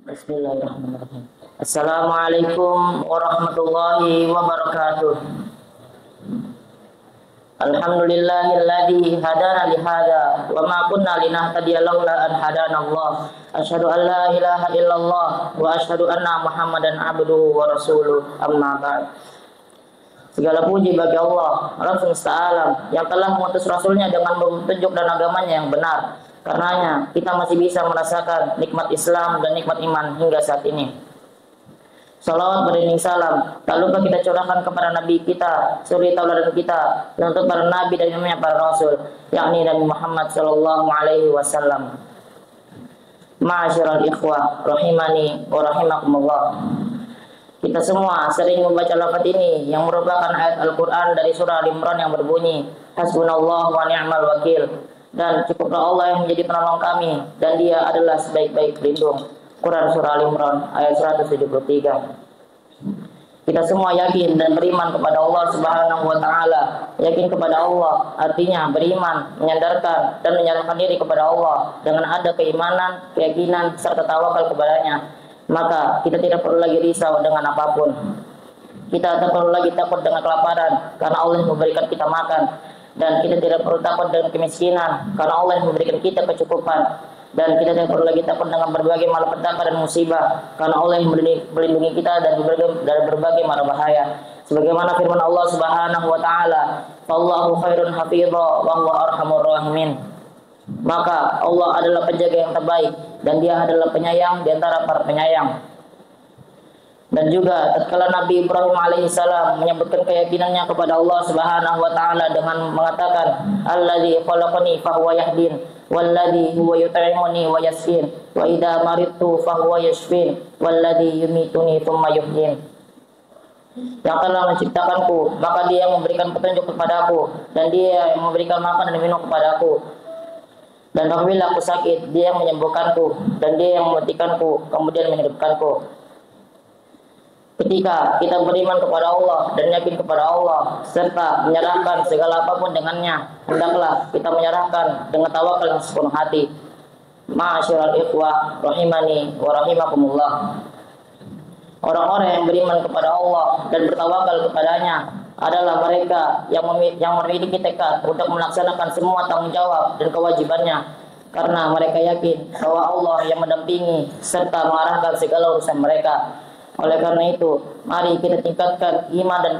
Bismillahirrahmanirrahim. Assalamualaikum warahmatullahi wabarakatuh. Alhamdulillahilladzi hadana li hada wa ma kunna linahtadiya laula an hadana Allah. Asyhadu an la ilaha illallah wa asyhadu anna Muhammadan abduhu wa rasuluh. Amma ba'd. Segala puji bagi Allah, Rabb semesta alam, yang telah mengutus Rasulnya dengan petunjuk dan agamanya yang benar. Karenanya kita masih bisa merasakan nikmat Islam dan nikmat iman hingga saat ini. Salawat beriring salam, tak lupa kita curahkan kepada Nabi kita, suri tauladan kita, dan untuk para Nabi dan imamnya para Rasul, yakni Nabi Muhammad Sallallahu Alaihi Wasallam. Ma'asyiral ikhwah, rahimani wa rahimakumullah. Kita semua sering membaca lafaz ini yang merupakan ayat Al-Quran dari surah Al-Imran yang berbunyi, Hasbunallah wa ni'mal wakil. Dan cukuplah Allah yang menjadi penolong kami, dan Dia adalah sebaik-baik pelindung. Quran surah Al-Imran ayat 173. Kita semua yakin dan beriman kepada Allah Subhanahu wa taala. Yakin kepada Allah artinya beriman, menyandarkan dan menyerahkan diri kepada Allah dengan ada keimanan, keyakinan serta tawakal kepadanya. Maka kita tidak perlu lagi risau dengan apapun. Kita tidak perlu lagi takut dengan kelaparan karena Allah memberikan kita makan. Dan kita tidak perlu takut dengan kemiskinan karena Allah yang memberikan kita kecukupan. Dan kita tidak perlu lagi takut dengan berbagai malapetaka dan musibah karena Allah yang melindungi kita dari berbagai mara bahaya. Sebagaimana firman Allah Subhanahu wa taala, "Wallahu khairun hafidha wa huwa arhamur rahimin." Maka Allah adalah penjaga yang terbaik dan Dia adalah penyayang di antara para penyayang. Dan juga tatkala Nabi Ibrahim alaihissalam menyebutkan keyakinannya kepada Allah Subhanahu wa taala dengan mengatakan, "Allazi khalaqani fahuwa yahdin wallazi huwa yut'imuni wa yasqin wa idza maridtu fahuwa yashfin wallazi yumituni tsumma yuhyin." Yang telah menciptakanku, maka Dia yang memberikan petunjuk kepadaku, dan Dia yang memberikan makan dan minum kepadaku. Dan apabila aku sakit, Dia yang menyembuhkanku, dan Dia yang mematikanku, kemudian menghidupkanku. Ketika kita beriman kepada Allah dan yakin kepada Allah serta menyerahkan segala apapun dengannya, hendaklah kita menyerahkan dengan tawakal yang sepenuh hati. Ma'asyiral ikhwah, rahimani wa rahimakumullah. Orang-orang yang beriman kepada Allah dan bertawakal kepadanya adalah mereka yang memiliki tekad untuk melaksanakan semua tanggung jawab dan kewajibannya, karena mereka yakin bahwa Allah yang mendampingi serta mengarahkan segala urusan mereka. Oleh karena itu, mari kita tingkatkan iman dan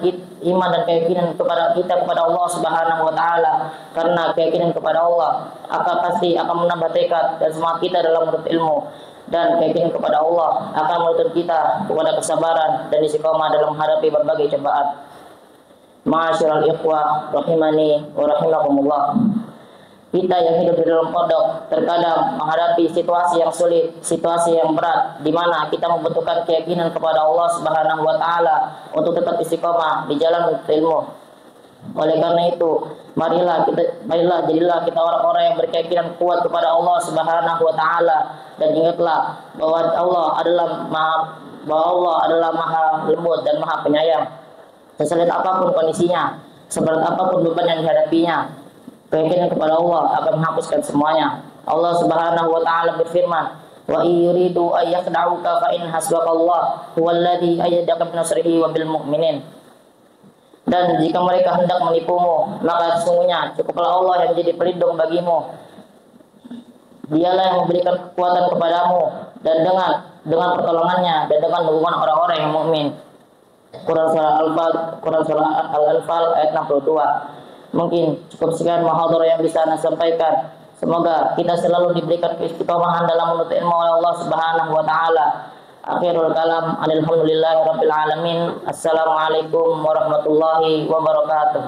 keyakinan kepada Allah Subhanahu wa taala, karena keyakinan kepada Allah pasti akan menambah tekad dan semangat kita dalam menuntut ilmu, dan keyakinan kepada Allah akan menuntut kita kepada kesabaran dan istiqomah dalam menghadapi berbagai cobaan. Ma'asyiral ikhwah, rahimani wa rahimakumullah. Kita yang hidup di dalam pondok terkadang menghadapi situasi yang sulit, situasi yang berat, di mana kita membutuhkan keyakinan kepada Allah Subhanahu wa taala untuk tetap istiqomah di jalan menuntut ilmu. Oleh karena itu, marilah jadilah kita orang-orang yang berkeyakinan kuat kepada Allah Subhanahu wa taala, dan ingatlah bahwa Allah adalah maha lembut dan maha penyayang. Sesulit apapun kondisinya, seberat apapun beban yang dihadapinya, keyakinan kepada Allah akan menghapuskan semuanya. Allah Subhanahu wa taala berfirman, "Wa yuridu ay yakhda'uka fa in hasbakallah huwallazi ayyadaka binasrihi wa bil mu'minin." Dan jika mereka hendak menipumu, maka sesungguhnya cukuplah Allah yang menjadi pelindung bagimu. Dialah yang memberikan kekuatan kepadamu dan dengan pertolongannya dan dengan dukungan orang-orang yang mukmin. Quran surah Al-Anfal ayat 62. Mungkin cukup sekian muhadharah yang bisa Anda sampaikan. Semoga kita selalu diberikan keistiqomahan dalam menuntut ilmu oleh Allah Subhanahu wa taala. Akhirul kalam, alhamdulillahirabbil alamin. Assalamualaikum warahmatullahi wabarakatuh.